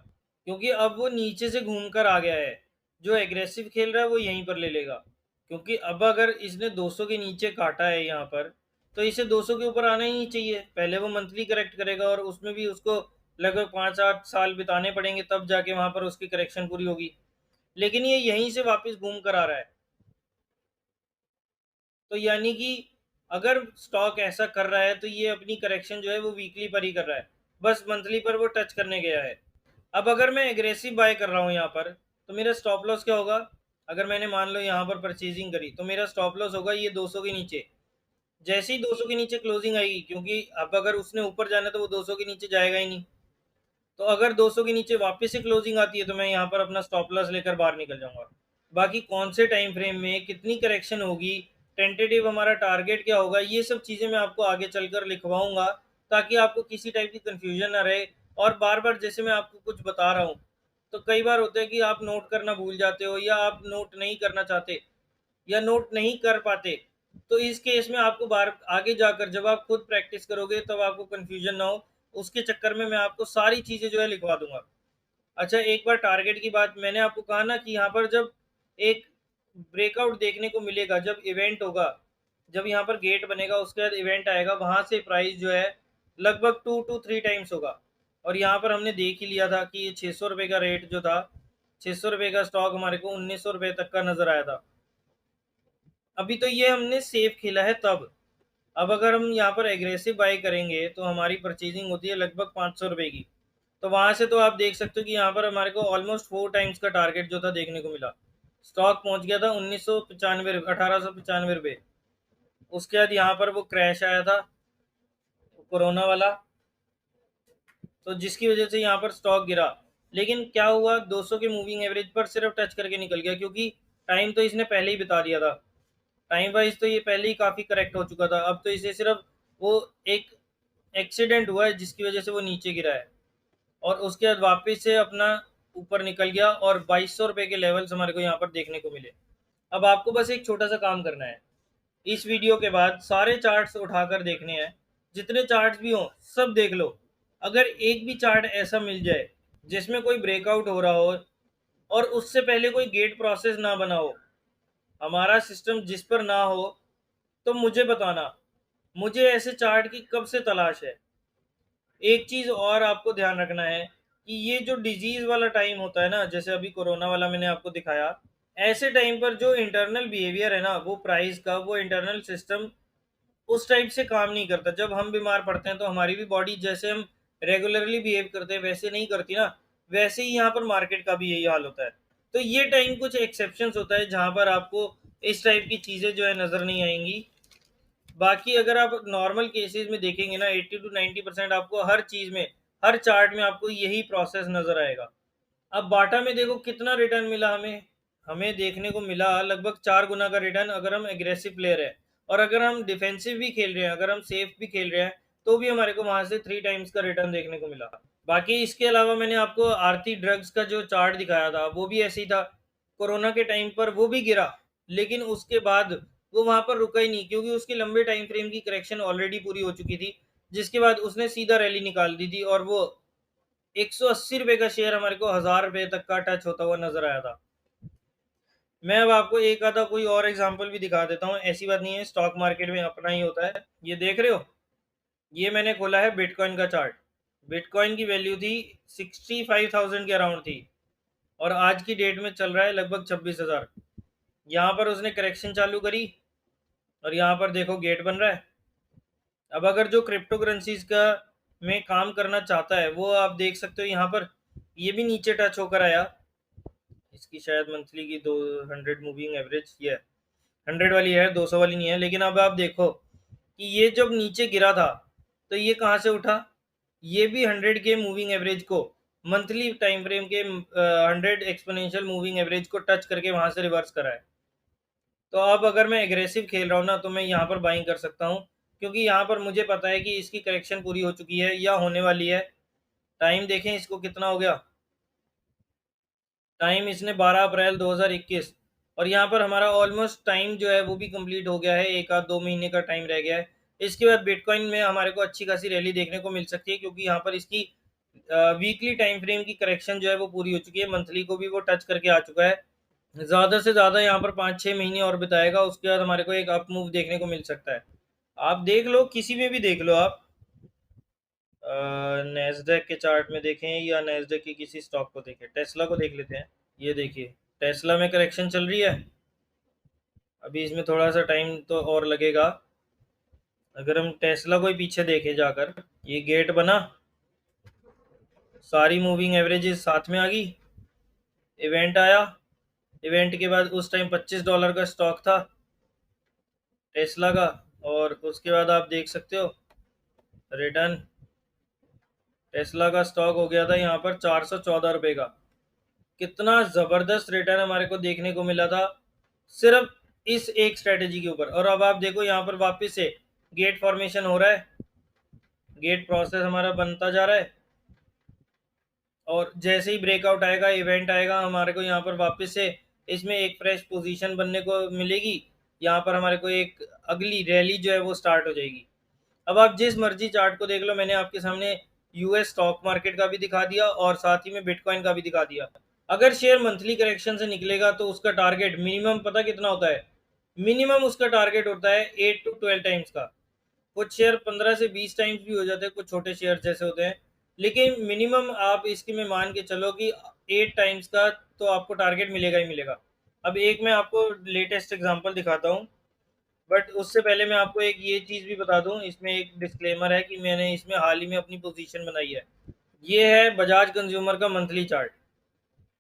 क्योंकि अब वो नीचे से घूमकर आ गया है। जो एग्रेसिव खेल रहा है वो यहीं पर ले लेगा, क्योंकि अब अगर इसने 200 के नीचे काटा है यहाँ पर, तो इसे 200 के ऊपर आना ही नहीं चाहिए। पहले वो मंथली करेक्ट करेगा और उसमें भी उसको लगभग 5-8 साल बिताने पड़ेंगे, तब जाके वहां पर उसकी करेक्शन पूरी होगी। लेकिन ये यहीं से वापस घूम कर आ रहा है, तो यानी कि अगर स्टॉक ऐसा कर रहा है तो ये अपनी करेक्शन जो है वो वीकली पर ही कर रहा है, बस मंथली पर वो टच करने गया है। अब अगर मैं एग्रेसिव बाय कर रहा हूँ यहाँ पर, तो मेरा स्टॉप लॉस क्या होगा? अगर मैंने मान लो यहाँ पर परचेजिंग करी तो मेरा स्टॉप लॉस होगा ये 200 के नीचे। जैसे ही 200 के नीचे क्लोजिंग आएगी, क्योंकि अब अगर उसने ऊपर जाना है तो वो 200 के नीचे जाएगा ही नहीं, तो अगर 200 के नीचे वापस से क्लोजिंग आती है तो मैं यहाँ पर अपना स्टॉप लॉस लेकर बाहर निकल जाऊंगा। बाकी कौन से टाइम फ्रेम में कितनी करेक्शन होगी, टेंटेटिव हमारा टारगेट क्या होगा, ये सब चीज़ें मैं आपको आगे चलकर लिखवाऊंगा, ताकि आपको किसी टाइप की कंफ्यूजन ना रहे। और बार बार जैसे मैं आपको कुछ बता रहा हूँ, तो कई बार होता है कि आप नोट करना भूल जाते हो या आप नोट नहीं करना चाहते या नोट नहीं कर पाते, तो इस केस में आपको बार आगे जाकर जब आप खुद प्रैक्टिस करोगे तब आपको कंफ्यूजन ना हो। उसके चक्कर में मैं आपको सारी चीज़ें जो है लिखवा दूंगा। अच्छा, एक बार टारगेट की बात मैंने आपको कहा ना कि यहाँ पर जब एक ब्रेकआउट देखने को मिलेगा, जब इवेंट होगा, जब यहाँ पर गेट बनेगा उसके बाद इवेंट आएगा, वहां से प्राइस जो है लगभग 2 to 3 टाइम्स होगा। और यहाँ पर हमने देख ही लिया था कि ये 600 रुपये का रेट जो था, 600 रुपये का स्टॉक हमारे को 1900 रुपये तक का नजर आया था। अभी तो ये हमने सेफ खेला है तब। अब अगर हम यहाँ पर एग्रेसिव बाय करेंगे तो हमारी परचेजिंग होती है लगभग 500 रुपये की। तो वहां से तो आप देख सकते हो कि यहाँ पर हमारे को ऑलमोस्ट 4 टाइम्स का टारगेट जो था देखने को मिला। स्टॉक पहुंच गया था 1995, 1895 रुपये। उसके बाद यहाँ पर वो क्रैश आया था, कोरोना वाला, तो जिसकी वजह से यहाँ पर स्टॉक गिरा। लेकिन क्या हुआ, 200 के मूविंग एवरेज पर सिर्फ टच करके निकल गया, क्योंकि टाइम तो इसने पहले ही बता दिया था। टाइम वाइज तो ये पहले ही काफ़ी करेक्ट हो चुका था। अब तो इसे सिर्फ वो एक एक्सीडेंट हुआ है जिसकी वजह से वो नीचे गिरा है, और उसके बाद वापस से अपना ऊपर निकल गया और 2200 रुपये के लेवल्स हमारे को यहाँ पर देखने को मिले। अब आपको बस एक छोटा सा काम करना है, इस वीडियो के बाद सारे चार्ट्स उठाकर देखने हैं, जितने चार्ट्स भी हों सब देख लो। अगर एक भी चार्ट ऐसा मिल जाए जिसमें कोई ब्रेकआउट हो रहा हो और उससे पहले कोई गेट प्रोसेस ना बना हो, हमारा सिस्टम जिस पर ना हो, तो मुझे बताना। मुझे ऐसे चार्ट की कब से तलाश है। एक चीज और आपको ध्यान रखना है कि ये जो डिजीज वाला टाइम होता है ना, जैसे अभी कोरोना वाला मैंने आपको दिखाया, ऐसे टाइम पर जो इंटरनल बिहेवियर है ना, वो प्राइस का, वो इंटरनल सिस्टम उस टाइप से काम नहीं करता। जब हम बीमार पड़ते हैं तो हमारी भी बॉडी जैसे हम रेगुलरली बिहेव करते हैं वैसे नहीं करती ना, वैसे ही यहाँ पर मार्केट का भी यही हाल होता है। तो ये टाइम कुछ एक्सेप्शंस होता है जहां पर आपको इस टाइप की चीजें जो है नजर नहीं आएंगी। बाकी अगर आप नॉर्मल केसेस में देखेंगे ना, 80 to 90% आपको हर चीज में, हर चार्ट में आपको यही प्रोसेस नजर आएगा। अब बाटा में देखो कितना रिटर्न मिला हमें। हमें देखने को मिला लगभग 4 गुना का रिटर्न, अगर हम एग्रेसिव प्लेयर है। और अगर हम डिफेंसिव भी खेल रहे हैं, अगर हम सेफ भी खेल रहे हैं, तो भी हमारे को वहां से 3 टाइम्स का रिटर्न देखने को मिला। बाकी इसके अलावा मैंने आपको आरती ड्रग्स का जो चार्ट दिखाया था वो भी ऐसे ही था। कोरोना के टाइम पर वो भी गिरा, लेकिन उसके बाद वो वहां पर रुका ही नहीं, क्योंकि उसकी लंबे टाइम फ्रेम की करेक्शन ऑलरेडी पूरी हो चुकी थी। जिसके बाद उसने सीधा रैली निकाल दी थी और वो 180 रुपये का शेयर हमारे को 1000 रुपये तक का टच होता हुआ नजर आया था। मैं अब आपको एक आधा कोई और एग्जांपल भी दिखा देता हूँ, ऐसी बात नहीं है, स्टॉक मार्केट में अपना ही होता है। ये देख रहे हो, ये मैंने खोला है बिटकॉइन का चार्ट। बिटकॉइन की वैल्यू थी 65,000 के अराउंड थी, और आज की डेट में चल रहा है लगभग 26,000। यहाँ पर उसने करेक्शन चालू करी और यहाँ पर देखो गेट बन रहा है। अब अगर जो क्रिप्टो करेंसीज का में काम करना चाहता है वो आप देख सकते हो। यहाँ पर ये भी नीचे टच होकर आया, इसकी शायद मंथली की 200 मूविंग एवरेज ये 100 वाली है, 200 वाली नहीं है। लेकिन अब आप देखो कि ये जब नीचे गिरा था तो ये कहाँ से उठा, ये भी 100 के मूविंग एवरेज को, मंथली टाइम फ्रेम के 100 एक्सपोनेंशियल मूविंग एवरेज को टच करके वहां से रिवर्स करा है। तो अब अगर मैं एग्रेसिव खेल रहा हूँ ना तो मैं यहाँ पर बाइंग कर सकता हूँ, क्योंकि यहाँ पर मुझे पता है कि इसकी करेक्शन पूरी हो चुकी है या होने वाली है। टाइम देखें इसको कितना हो गया, टाइम इसने 12 अप्रैल 2021, और यहाँ पर हमारा ऑलमोस्ट टाइम जो है वो भी कंप्लीट हो गया है, एक आध 2 महीने का टाइम रह गया है। इसके बाद बिटकॉइन में हमारे को अच्छी खासी रैली देखने को मिल सकती है, क्योंकि यहाँ पर इसकी वीकली टाइम फ्रेम की करेक्शन जो है वो पूरी हो चुकी है, मंथली को भी वो टच करके आ चुका है। ज़्यादा से ज़्यादा यहाँ पर 5-6 महीने और बिताएगा, उसके बाद हमारे को एक अप मूव देखने को मिल सकता है। आप देख लो, किसी में भी देख लो आप, नेस्डेक के चार्ट में देखें या नेस्डेक की किसी स्टॉक को देखें, टेस्ला को देख लेते हैं। ये देखिए टेस्ला में करेक्शन चल रही है, अभी इसमें थोड़ा सा टाइम तो और लगेगा। अगर हम टेस्ला को ही पीछे देखें जाकर, ये गेट बना, सारी मूविंग एवरेजेस साथ में आ गई, इवेंट आया, इवेंट के बाद उस टाइम $25 का स्टॉक था टेस्ला का, और उसके बाद आप देख सकते हो रिटर्न, टेस्ला का स्टॉक हो गया था यहाँ पर 414 रुपये का। कितना ज़बरदस्त रिटर्न हमारे को देखने को मिला था सिर्फ इस एक स्ट्रेटेजी के ऊपर। और अब आप देखो यहाँ पर वापस से गेट फॉर्मेशन हो रहा है, गेट प्रोसेस हमारा बनता जा रहा है, और जैसे ही ब्रेकआउट आएगा, इवेंट आएगा, हमारे को यहाँ पर वापस से इसमें एक फ्रेश पोजीशन बनने को मिलेगी। यहाँ पर हमारे को एक अगली रैली जो है वो स्टार्ट हो जाएगी। अब आप जिस मर्जी चार्ट को देख लो, मैंने आपके सामने यूएस स्टॉक मार्केट का भी दिखा दिया और साथ ही में बिटकॉइन का भी दिखा दिया। अगर शेयर मंथली करेक्शन से निकलेगा तो उसका टारगेट मिनिमम पता कितना होता है, मिनिमम उसका टारगेट होता है 8 to 12 टाइम्स का। कुछ शेयर 15 से 20 टाइम्स भी हो जाते हैं, कुछ छोटे शेयर जैसे होते हैं, लेकिन मिनिमम आप इसकी में मान के चलो कि 8 टाइम्स का तो आपको टारगेट मिलेगा ही मिलेगा। अब एक मैं आपको लेटेस्ट एग्जांपल दिखाता हूँ, बट उससे पहले मैं आपको एक ये चीज़ भी बता दूं, इसमें एक डिस्क्लेमर है कि मैंने इसमें हाल ही में अपनी पोजीशन बनाई है। ये है बजाज कंज्यूमर का मंथली चार्ट।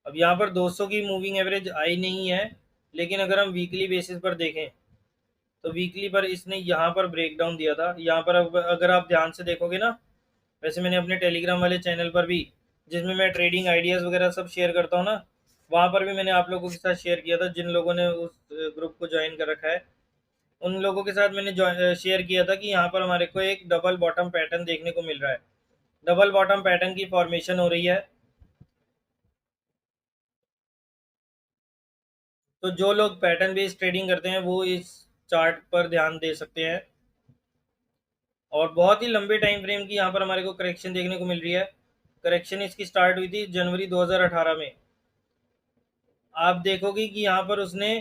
अब यहाँ पर 200 की मूविंग एवरेज आई नहीं है, लेकिन अगर हम वीकली बेसिस पर देखें तो वीकली पर इसने यहाँ पर ब्रेक डाउन दिया था। यहाँ पर अगर आप ध्यान से देखोगे ना, वैसे मैंने अपने टेलीग्राम वाले चैनल पर भी, जिसमें मैं ट्रेडिंग आइडियाज़ वगैरह सब शेयर करता हूँ ना, वहाँ पर भी मैंने आप लोगों के साथ शेयर किया था, जिन लोगों ने उस ग्रुप को ज्वाइन कर रखा है उन लोगों के साथ मैंने शेयर किया था कि यहाँ पर हमारे को एक डबल बॉटम पैटर्न देखने को मिल रहा है, डबल बॉटम पैटर्न की फॉर्मेशन हो रही है। तो जो लोग पैटर्न बेस्ड ट्रेडिंग करते हैं वो इस चार्ट पर ध्यान दे सकते हैं। और बहुत ही लंबे टाइम फ्रेम की यहाँ पर हमारे को करेक्शन देखने को मिल रही है। करेक्शन इसकी स्टार्ट हुई थी जनवरी 2018 में। आप देखोगे कि यहाँ पर उसने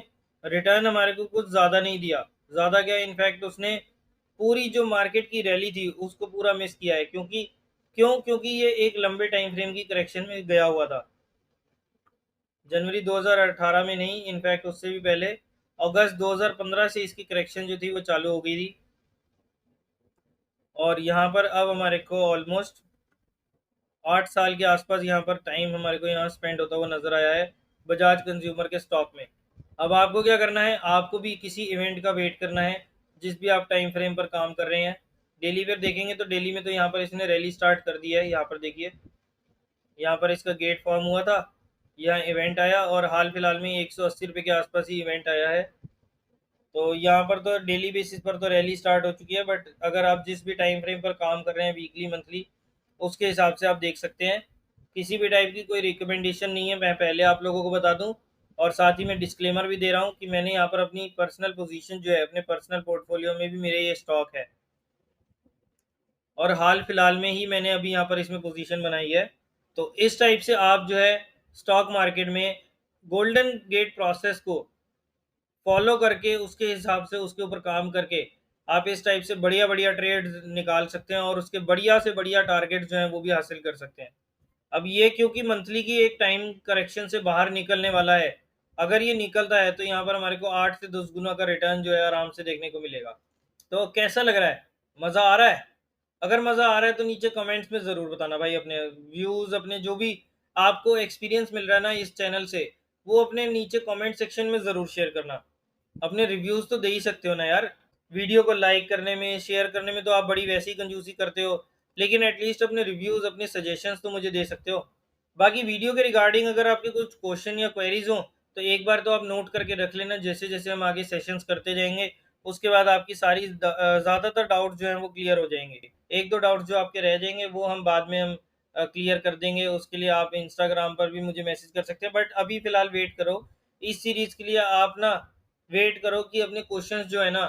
रिटर्न हमारे को कुछ ज़्यादा नहीं दिया, ज़्यादा क्या, इनफैक्ट उसने पूरी जो मार्केट की रैली थी उसको पूरा मिस किया है। क्योंकि ये एक लंबे टाइम फ्रेम की करेक्शन में गया हुआ था। जनवरी 2018 में नहीं, इनफैक्ट उससे भी पहले अगस्त 2015 से इसकी करेक्शन जो थी वो चालू हो गई थी। और यहाँ पर अब हमारे को ऑलमोस्ट 8 साल के आसपास यहाँ पर टाइम हमारे को यहाँ स्पेंड होता हुआ नजर आया है बजाज कंज्यूमर के स्टॉक में। अब आपको क्या करना है, आपको भी किसी इवेंट का वेट करना है जिस भी आप टाइम फ्रेम पर काम कर रहे हैं। डेली पर देखेंगे तो डेली में तो यहाँ पर इसने रैली स्टार्ट कर दिया है। यहाँ पर देखिए, यहाँ पर इसका गेट फॉर्म हुआ था, यहाँ इवेंट आया, और हाल फिलहाल में 180 रुपये के आसपास ही इवेंट आया है। तो यहाँ पर तो डेली बेसिस पर तो रैली स्टार्ट हो चुकी है, बट अगर आप जिस भी टाइम फ्रेम पर काम कर रहे हैं, वीकली मंथली, उसके हिसाब से आप देख सकते हैं। किसी भी टाइप की कोई रिकमेंडेशन नहीं है, मैं पहले आप लोगों को बता दूं। और साथ ही मैं डिस्क्लेमर भी दे रहा हूं कि मैंने यहाँ पर अपनी पर्सनल पोजीशन जो है, अपने पर्सनल पोर्टफोलियो में भी मेरे ये स्टॉक है, और हाल फिलहाल में ही मैंने अभी यहाँ पर इसमें पोजीशन बनाई है। तो इस टाइप से आप जो है स्टॉक मार्केट में गोल्डन गेट प्रोसेस को फॉलो करके, उसके हिसाब से उसके ऊपर काम करके, आप इस टाइप से बढ़िया बढ़िया ट्रेड निकाल सकते हैं और उसके बढ़िया से बढ़िया टारगेट जो है वो भी हासिल कर सकते हैं। अब ये क्योंकि मंथली की एक टाइम करेक्शन से बाहर निकलने वाला है, अगर ये निकलता है तो यहाँ पर हमारे को 8 से 10 गुना का रिटर्न जो है आराम से देखने को मिलेगा। तो कैसा लग रहा है, मज़ा आ रहा है? अगर मज़ा आ रहा है तो नीचे कमेंट्स में ज़रूर बताना भाई, अपने व्यूज़, अपने जो भी आपको एक्सपीरियंस मिल रहा है ना इस चैनल से, वो अपने नीचे कमेंट सेक्शन में ज़रूर शेयर करना। अपने रिव्यूज़ तो दे ही सकते हो ना यार। वीडियो को लाइक करने में, शेयर करने में तो आप बड़ी वैसी कंजूसी करते हो, लेकिन एटलीस्ट अपने रिव्यूज़, अपने सजेशंस तो मुझे दे सकते हो। बाकी वीडियो के रिगार्डिंग अगर आपके कुछ क्वेश्चन या क्वेरीज़ हों, तो एक बार तो आप नोट करके रख लेना, जैसे-जैसे हम आगे सेशंस करते जाएँगे, उसके बाद आपकी सारी ज़्यादातर डाउट जो हैं वो क्लियर हो जाएँगे। 1-2 डाउट जो आपके रह जाएँगे वो हम बाद में हम क्लियर कर देंगे, उसके लिए आप इंस्टाग्राम पर भी मुझे मैसेज कर सकते हैं। बट अभी फ़िलहाल वेट करो, इस सीरीज़ के लिए आप ना वेट करो कि अपने क्वेश्चंस जो है ना,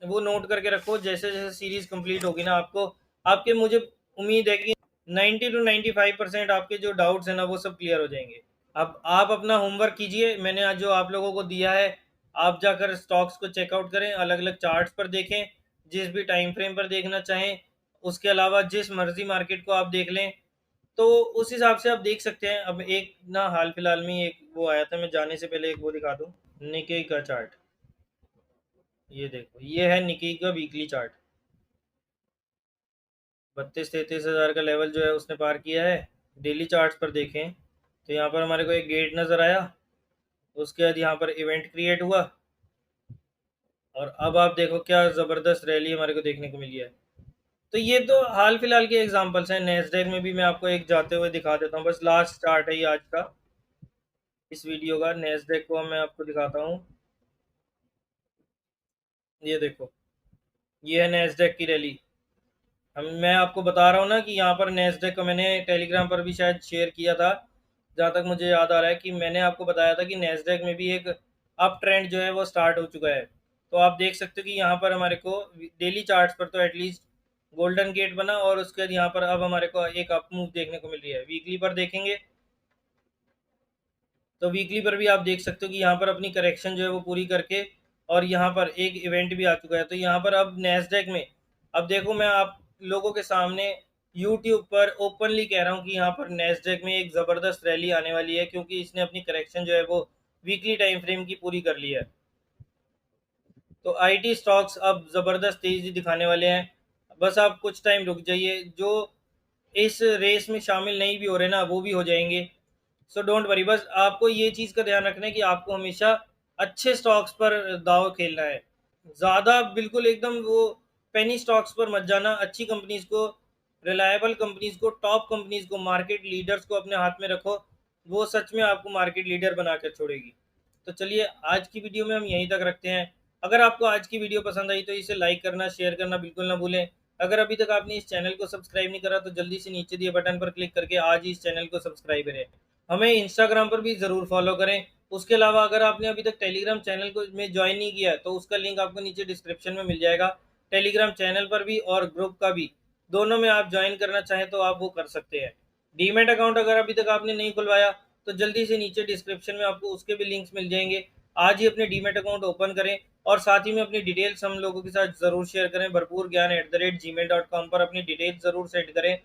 वो नोट करके रखो। जैसे-जैसे सीरीज़ कंप्लीट होगी ना, आपको आपके मुझे उम्मीद है कि 90 टू 95% आपके जो डाउट्स हैं ना, वो सब क्लियर हो जाएँगे। अब आप अपना होमवर्क कीजिए, मैंने आज जो आप लोगों को दिया है, आप जाकर स्टॉक्स को चेकआउट करें, अलग-अलग चार्ट्स पर देखें, जिस भी टाइम फ्रेम पर देखना चाहें, उसके अलावा जिस मर्ज़ी मार्केट को आप देख लें, तो उस हिसाब से आप देख सकते हैं। अब एक ना हाल-फिलहाल में ही एक वो आया था, मैं जाने से पहले एक वो दिखा दूँ, निकेई का चार्ट। ये देखो, ये है निकी का वीकली चार्ट। 32-33 हज़ार का लेवल जो है उसने पार किया है। डेली चार्ट्स पर देखें तो यहाँ पर हमारे को एक गेट नज़र आया, उसके बाद यहाँ पर इवेंट क्रिएट हुआ, और अब आप देखो क्या ज़बरदस्त रैली हमारे को देखने को मिली है। तो ये तो हाल फिलहाल के एग्जांपल्स हैं। नेस्डेक में भी मैं आपको एक जाते हुए दिखा देता हूँ, बस लास्ट चार्ट है ये आज का, इस वीडियो का। नेस्डेक को मैं आपको दिखाता हूँ, ये देखो, ये है नेस्डेक की रैली। हम मैं आपको बता रहा हूँ ना कि यहाँ पर नेस्डेक को मैंने टेलीग्राम पर भी शायद शेयर किया था, जहाँ तक मुझे याद आ रहा है कि मैंने आपको बताया था कि नेस्डेक में भी एक अप ट्रेंड जो है वो स्टार्ट हो चुका है। तो आप देख सकते हो कि यहाँ पर हमारे को डेली चार्ट्स पर तो एटलीस्ट गोल्डन गेट बना, और उसके बाद यहाँ पर अब हमारे को एक अप मूव देखने को मिल रही है। वीकली पर देखेंगे तो वीकली पर भी आप देख सकते हो कि यहाँ पर अपनी करेक्शन जो है वो पूरी करके, और यहाँ पर एक इवेंट भी आ चुका है। तो यहाँ पर अब नैस्डैक में, अब देखो मैं आप लोगों के सामने यूट्यूब पर ओपनली कह रहा हूँ कि यहाँ पर नैस्डैक में एक ज़बरदस्त रैली आने वाली है, क्योंकि इसने अपनी करेक्शन जो है वो वीकली टाइम फ्रेम की पूरी कर ली है। तो आईटी स्टॉक्स अब ज़बरदस्त तेज़ी दिखाने वाले हैं। बस आप कुछ टाइम रुक जाइए, जो इस रेस में शामिल नहीं भी हो रहे ना, वो भी हो जाएंगे। सो डोंट वरी, बस आपको ये चीज़ का ध्यान रखना है कि आपको हमेशा अच्छे स्टॉक्स पर दाव खेलना है। ज़्यादा बिल्कुल एकदम वो पेनी स्टॉक्स पर मत जाना। अच्छी कंपनीज़ को, रिलायबल कंपनीज़ को, टॉप कंपनीज़ को, मार्केट लीडर्स को अपने हाथ में रखो। वो सच में आपको मार्केट लीडर बनाकर छोड़ेगी। तो चलिए, आज की वीडियो में हम यहीं तक रखते हैं। अगर आपको आज की वीडियो पसंद आई तो इसे लाइक करना, शेयर करना बिल्कुल ना भूलें। अगर अभी तक आपने इस चैनल को सब्सक्राइब नहीं करा तो जल्दी से नीचे दिए बटन पर क्लिक करके आज ही इस चैनल को सब्सक्राइब करें। हमें इंस्टाग्राम पर भी ज़रूर फॉलो करें। उसके अलावा अगर आपने अभी तक टेलीग्राम चैनल को में ज्वाइन नहीं किया है तो उसका लिंक आपको नीचे डिस्क्रिप्शन में मिल जाएगा। टेलीग्राम चैनल पर भी और ग्रुप का भी, दोनों में आप ज्वाइन करना चाहें तो आप वो कर सकते हैं। डीमेट अकाउंट अगर अभी तक आपने नहीं खुलवाया तो जल्दी से नीचे डिस्क्रिप्शन में आपको उसके भी लिंक्स मिल जाएंगे। आज ही अपने डीमेट अकाउंट ओपन करें, और साथ ही में अपनी डिटेल्स हम लोगों के साथ ज़रूर शेयर करें। भरपूर ज्ञान @gmail.com पर अपनी डिटेल्स ज़रूर सेंड करें,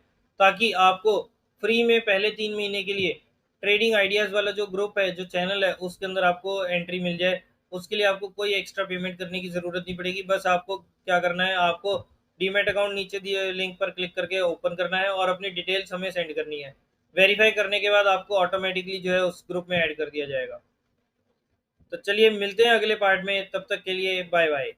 ताकि आपको फ्री में पहले 3 महीने के लिए ट्रेडिंग आइडियाज़ वाला जो ग्रुप है, जो चैनल है, उसके अंदर आपको एंट्री मिल जाए। उसके लिए आपको कोई एक्स्ट्रा पेमेंट करने की ज़रूरत नहीं पड़ेगी। बस आपको क्या करना है, आपको डीमेट अकाउंट नीचे दिए लिंक पर क्लिक करके ओपन करना है और अपनी डिटेल्स हमें सेंड करनी है। वेरीफाई करने के बाद आपको ऑटोमेटिकली जो है उस ग्रुप में ऐड कर दिया जाएगा। तो चलिए, मिलते हैं अगले पार्ट में, तब तक के लिए बाय बाय।